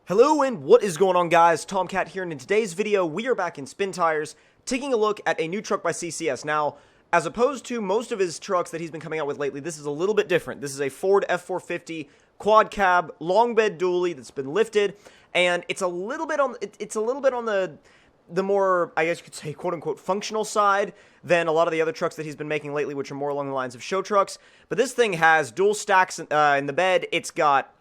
Hello and what is going on, guys? Tomcat here, and in today's video we are back in Spin Tires taking a look at a new truck by CCS. Now, as opposed to most of his trucks that he's been coming out with lately, this is a little bit different. This is a Ford F450 quad cab long bed dually that's been lifted, and it's a little bit on the more, I guess you could say, quote-unquote functional side than a lot of the other trucks that he's been making lately, which are more along the lines of show trucks. But this thing has dual stacks in the bed. It's got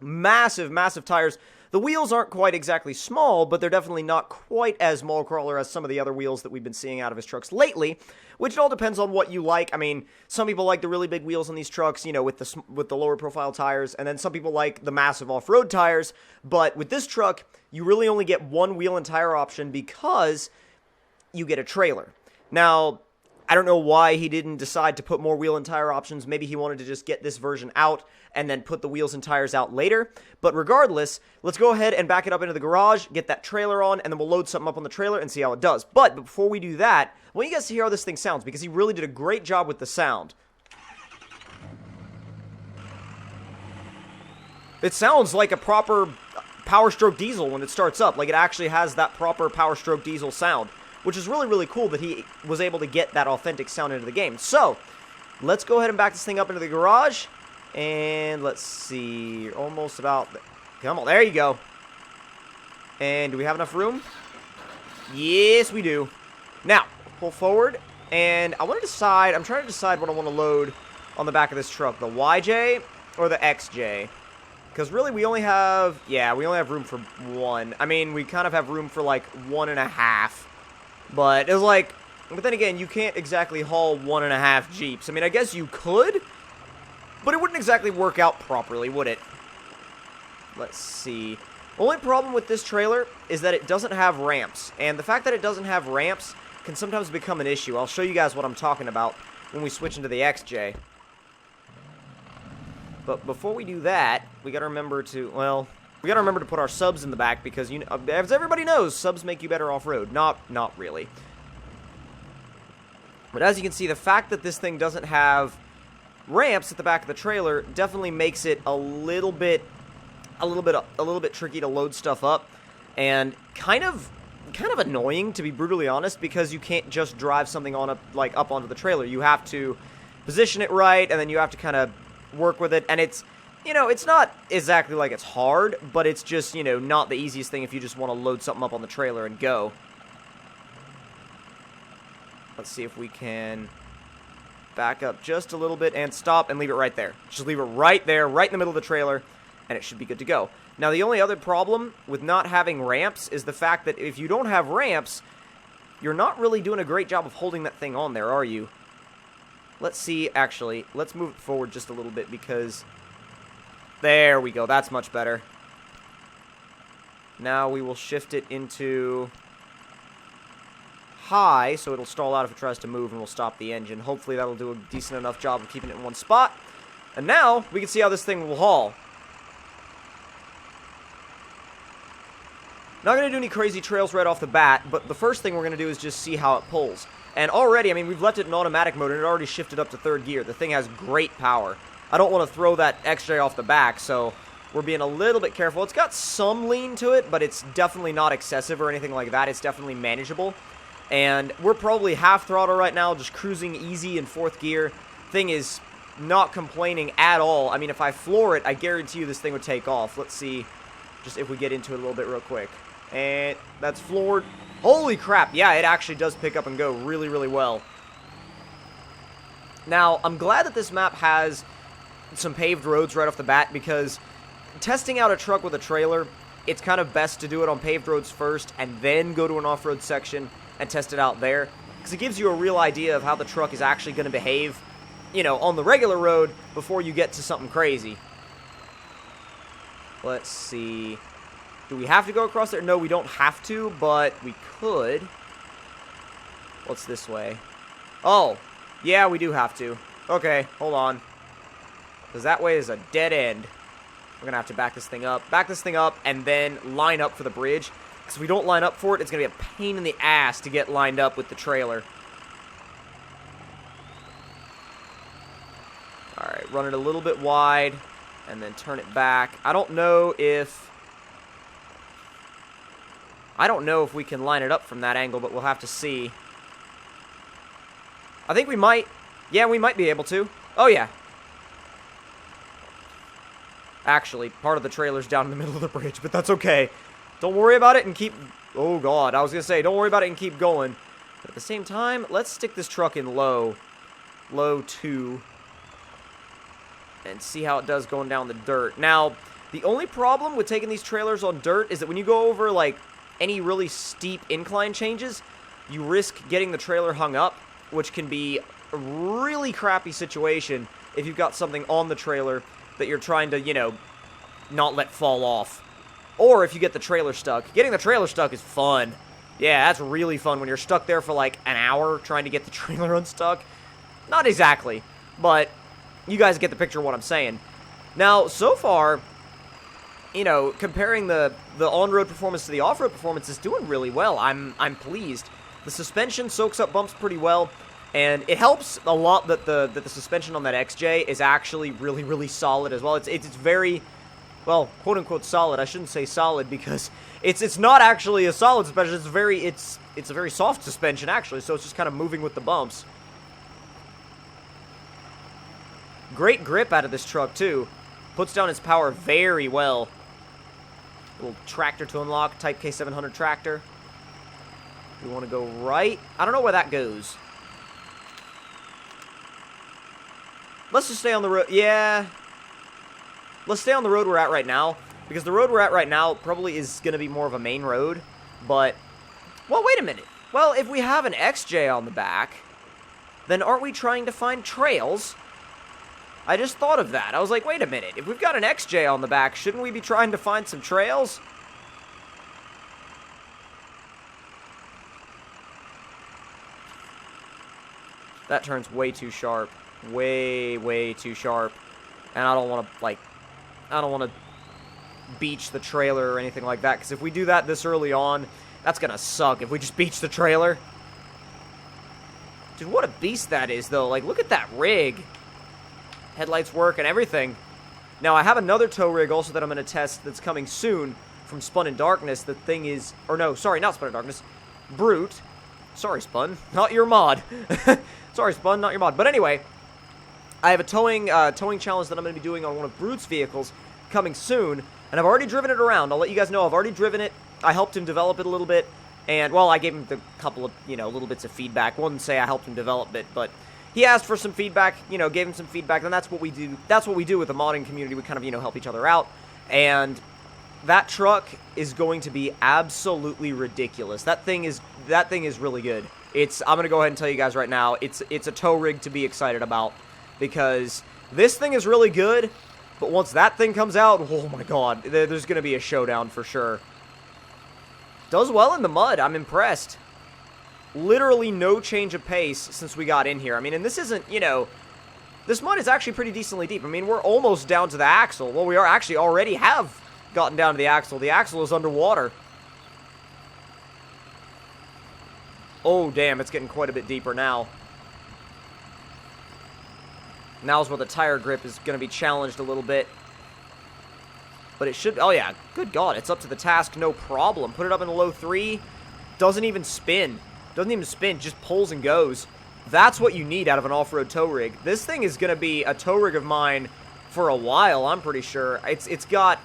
massive tires. The wheels aren't quite exactly small, but they're definitely not quite as mall crawler as some of the other wheels that we've been seeing out of his trucks lately, which it all depends on what you like. I mean, some people like the really big wheels on these trucks, you know, with the lower profile tires, and then some people like the massive off-road tires. But with this truck, you really only get one wheel and tire option because you get a trailer. Now, I don't know why he didn't decide to put more wheel and tire options. Maybe he wanted to just get this version out and then put the wheels and tires out later. But regardless, let's go ahead and back it up into the garage, get that trailer on, and then we'll load something up on the trailer and see how it does. But before we do that, I want you guys to hear how this thing sounds, because he really did a great job with the sound. It sounds like a proper Power Stroke diesel when it starts up. Like, it actually has that proper Power Stroke diesel sound, which is really cool that he was able to get that authentic sound into the game. So, let's go ahead and back this thing up into the garage. And let's see, almost about, come on, there you go. And do we have enough room? Yes, we do. Now, pull forward, and I'm trying to decide what I want to load on the back of this truck, the YJ or the XJ. Because really we only have room for one. I mean, we kind of have room for like 1.5. But it was like, but then again, you can't exactly haul 1.5 Jeeps. I mean, I guess you could, but it wouldn't exactly work out properly, would it? Let's see. Only problem with this trailer is that it doesn't have ramps. And the fact that it doesn't have ramps can sometimes become an issue. I'll show you guys what I'm talking about when we switch into the XJ. But before we do that, we gotta remember to, well, we gotta remember to put our subs in the back because, you know, as everybody knows, subs make you better off-road. Not really. But as you can see, the fact that this thing doesn't have ramps at the back of the trailer definitely makes it a little bit tricky to load stuff up, and kind of annoying, to be brutally honest, because you can't just drive something on up onto the trailer. You have to position it right, and then you have to kind of work with it, and it's, you know, it's not exactly like it's hard, but it's just, you know, not the easiest thing if you just want to load something up on the trailer and go. Let's see if we can back up just a little bit and stop and leave it right there. Just leave it right there, right in the middle of the trailer, and it should be good to go. Now, the only other problem with not having ramps is the fact that if you don't have ramps, you're not really doing a great job of holding that thing on there, are you? Let's see, actually, let's move it forward just a little bit because there we go, that's much better. Now we will shift it into high, so it'll stall out if it tries to move, and we'll stop the engine. Hopefully that'll do a decent enough job of keeping it in one spot. And now we can see how this thing will haul. Not going to do any crazy trails right off the bat, but the first thing we're going to do is just see how it pulls. And already, I mean, we've left it in automatic mode, and it already shifted up to third gear. The thing has great power. I don't want to throw that XJ off the back, so we're being a little bit careful. It's got some lean to it, but it's definitely not excessive or anything like that. It's definitely manageable. And we're probably half throttle right now, just cruising easy in fourth gear. Thing is not complaining at all. I mean, if I floor it, I guarantee you this thing would take off. Let's see just if we get into it a little bit real quick. And that's floored. Holy crap, yeah, it actually does pick up and go really well. Now, I'm glad that this map has some paved roads right off the bat, because testing out a truck with a trailer, it's kind of best to do it on paved roads first and then go to an off-road section and test it out there, because it gives you a real idea of how the truck is actually going to behave, you know, on the regular road before you get to something crazy. Let's see. Do we have to go across there? No, we don't have to, but we could. What's this way? Oh, yeah, we do have to. Okay, hold on. Because that way is a dead end. We're going to have to back this thing up, and then line up for the bridge. Because if we don't line up for it, it's going to be a pain in the ass to get lined up with the trailer. Alright, run it a little bit wide, and then turn it back. I don't know if I don't know if we can line it up from that angle, but we'll have to see. I think we might. Yeah, we might be able to. Oh, yeah. Actually, part of the trailer's down in the middle of the bridge, but that's okay. Don't worry about it and keep... Oh, God. I was going to say, don't worry about it and keep going. But at the same time, let's stick this truck in low. Low 2. And see how it does going down the dirt. Now, the only problem with taking these trailers on dirt is that when you go over, like, any really steep incline changes, you risk getting the trailer hung up, which can be a really crappy situation if you've got something on the trailer that you're trying to, you know, not let fall off. Or if you get the trailer stuck. Getting the trailer stuck is fun. Yeah, that's really fun when you're stuck there for like an hour trying to get the trailer unstuck. Not exactly, but you guys get the picture of what I'm saying. Now, so far, you know, comparing the on-road performance to the off-road performance is doing really well. I'm pleased. The suspension soaks up bumps pretty well. And it helps a lot that the suspension on that XJ is actually really, really solid as well. It's very, well, quote unquote solid. I shouldn't say solid because it's not actually a solid suspension. It's a very soft suspension actually. So it's just kind of moving with the bumps. Great grip out of this truck too. Puts down its power very well. Little tractor to unlock, Type K700 tractor. We want to go right. I don't know where that goes. Let's just stay on the road. Yeah. Let's stay on the road we're at right now. Because the road we're at right now probably is going to be more of a main road. But, well, wait a minute. Well, if we have an XJ on the back, then aren't we trying to find trails? I just thought of that. I was like, wait a minute. If we've got an XJ on the back, shouldn't we be trying to find some trails? That turns way too sharp. Way too sharp. And I don't want to, like, I don't want to beach the trailer or anything like that. Because if we do that this early on, that's going to suck if we just beach the trailer. Dude, what a beast that is, though. Like, look at that rig. Headlights work and everything. Now, I have another tow rig also that I'm going to test that's coming soon from Spun in Darkness. The thing is, or no, sorry, not Spun in Darkness. Brute. Sorry, Spun. Not your mod. Sorry, Spun, not your mod. But anyway, I have a towing challenge that I'm going to be doing on one of Brute's vehicles coming soon. And I've already driven it around. I'll let you guys know I've already driven it. I helped him develop it a little bit. And, well, I gave him a couple of, you know, little bits of feedback. Wouldn't say I helped him develop it, but he asked for some feedback, you know, gave him some feedback, and that's what we do. That's what we do with the modding community. We kind of, you know, help each other out. And that truck is going to be absolutely ridiculous. That thing is really good. I'm going to go ahead and tell you guys right now, it's a tow rig to be excited about because this thing is really good, but once that thing comes out, oh my god, there's going to be a showdown for sure. Does well in the mud. I'm impressed. Literally no change of pace since we got in here. I mean, and this isn't, you know, this mud is actually pretty decently deep. I mean, we're almost down to the axle. Well, we are actually already have gotten down to the axle. The axle is underwater. Oh, damn, it's getting quite a bit deeper now. Now's where the tire grip is going to be challenged a little bit. But it should, oh yeah, good god, it's up to the task, no problem. Put it up in a low 3, doesn't even spin. Doesn't even spin, just pulls and goes. That's what you need out of an off-road tow rig. This thing is going to be a tow rig of mine for a while, I'm pretty sure. It's got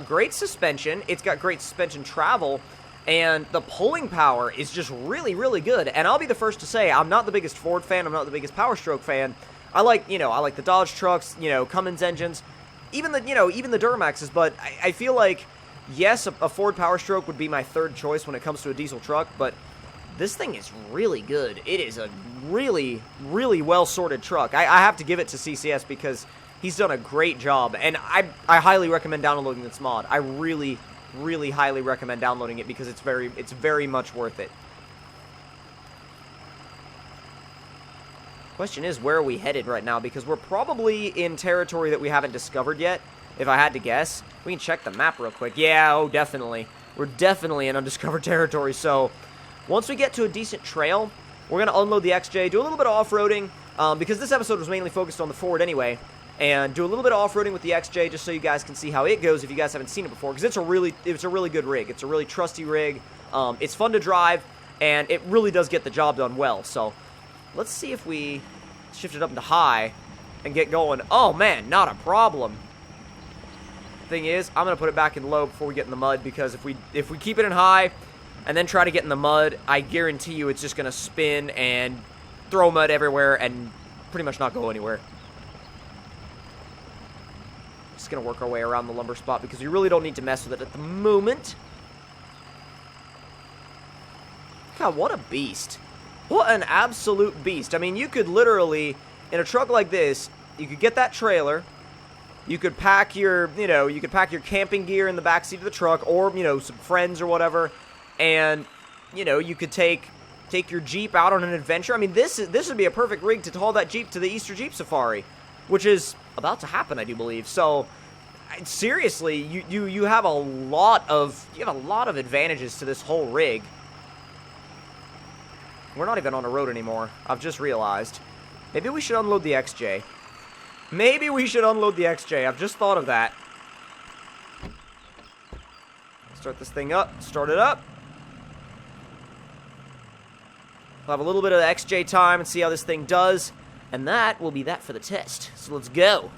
great suspension, it's got great suspension travel, and the pulling power is just really, really good. And I'll be the first to say, I'm not the biggest Ford fan, I'm not the biggest Power Stroke fan. I like the Dodge trucks, you know, Cummins engines, even the Duramaxes, but I feel like, yes, a Ford Power Stroke would be my third choice when it comes to a diesel truck, but this thing is really good. It is a really, really well-sorted truck. I have to give it to CCS because he's done a great job, and I highly recommend downloading this mod. I really, really highly recommend downloading it because it's very much worth it. Question is, where are we headed right now? Because we're probably in territory that we haven't discovered yet, if I had to guess. We can check the map real quick. Yeah, oh, definitely. We're definitely in undiscovered territory, so once we get to a decent trail, we're going to unload the XJ, do a little bit of off-roading, because this episode was mainly focused on the Ford anyway, and do a little bit of off-roading with the XJ just so you guys can see how it goes if you guys haven't seen it before, because it's a really good rig. It's a really trusty rig. It's fun to drive, and it really does get the job done well. So let's see if we shift it up into high and get going. Oh man, not a problem. Thing is, I'm gonna put it back in low before we get in the mud, because if we keep it in high and then try to get in the mud, I guarantee you it's just gonna spin and throw mud everywhere and pretty much not go anywhere. Just gonna work our way around the lumber spot because we really don't need to mess with it at the moment. God, what a beast. What an absolute beast. I mean, you could literally, in a truck like this, you could get that trailer, you could pack your, you could pack your camping gear in the backseat of the truck, or, some friends or whatever, and, you could take your Jeep out on an adventure. I mean, this would be a perfect rig to haul that Jeep to the Easter Jeep Safari, which is about to happen, I do believe. So, seriously, you have a lot of advantages to this whole rig. We're not even on a road anymore. I've just realized. Maybe we should unload the XJ. Maybe we should unload the XJ. I've just thought of that. Start this thing up. Start it up. We'll have a little bit of XJ time and see how this thing does. And that will be that for the test. So let's go.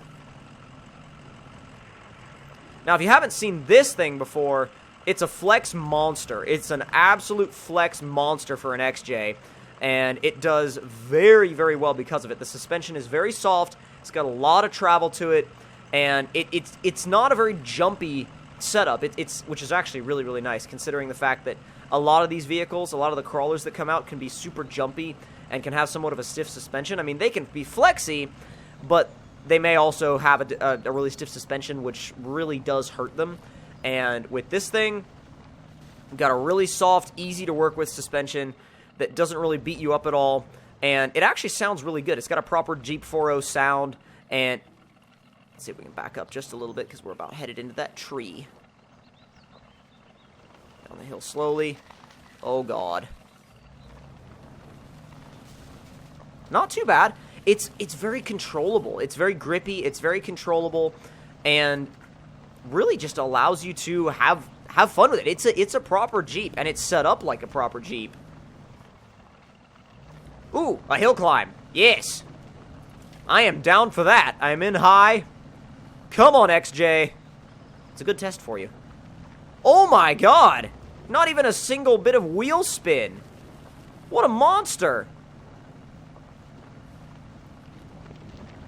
Now, if you haven't seen this thing before, it's a flex monster. It's an absolute flex monster for an XJ. And it does very, very well because of it. The suspension is very soft. It's got a lot of travel to it, and it's not a very jumpy setup, which is actually really, really nice, considering the fact that a lot of these vehicles, a lot of the crawlers that come out can be super jumpy and can have somewhat of a stiff suspension. I mean, they can be flexy, but they may also have a really stiff suspension, which really does hurt them. And with this thing, we've got a really soft, easy to work with suspension that doesn't really beat you up at all. And it actually sounds really good. It's got a proper Jeep 4.0 sound. And let's see if we can back up just a little bit because we're about headed into that tree. Down the hill slowly. Oh, God. Not too bad. It's very controllable. It's very grippy. It's very controllable. And really just allows you to have fun with it. It's a proper Jeep. And it's set up like a proper Jeep. Ooh, a hill climb. Yes. I am down for that. I am in high. Come on, XJ. It's a good test for you. Oh my God. Not even a single bit of wheel spin. What a monster.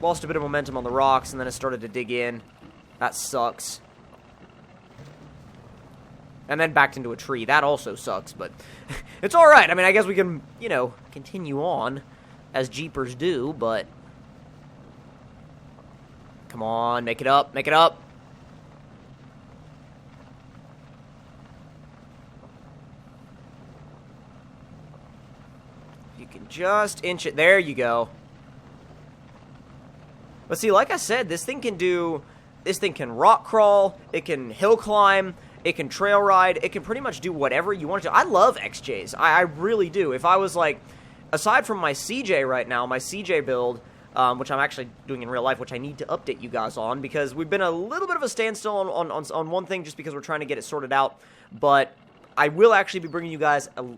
Lost a bit of momentum on the rocks, and then it started to dig in. That sucks. And then backed into a tree. That also sucks, but it's alright. I mean, I guess we can, continue on as Jeepers do, but come on, make it up, make it up. You can just inch it. There you go. But see, like I said, this thing can rock crawl, it can hill climb, it can trail ride, it can pretty much do whatever you want it to. I love XJs. I really do. If I was like, aside from my CJ right now, my CJ build, which I'm actually doing in real life, which I need to update you guys on, because we've been a little bit of a standstill on one thing just because we're trying to get it sorted out. But I will actually be bringing you guys an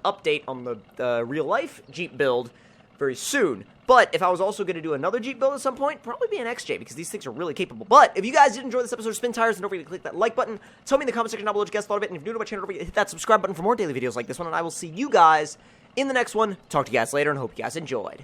update on the real life Jeep build very soon. But if I was also going to do another Jeep build at some point, probably be an XJ, because these things are really capable. But if you guys did enjoy this episode of Spin Tires, then don't forget to click that like button. Tell me in the comment section down below what you guys thought of it. And if you're new to my channel, don't forget to hit that subscribe button for more daily videos like this one. And I will see you guys in the next one. Talk to you guys later, and hope you guys enjoyed.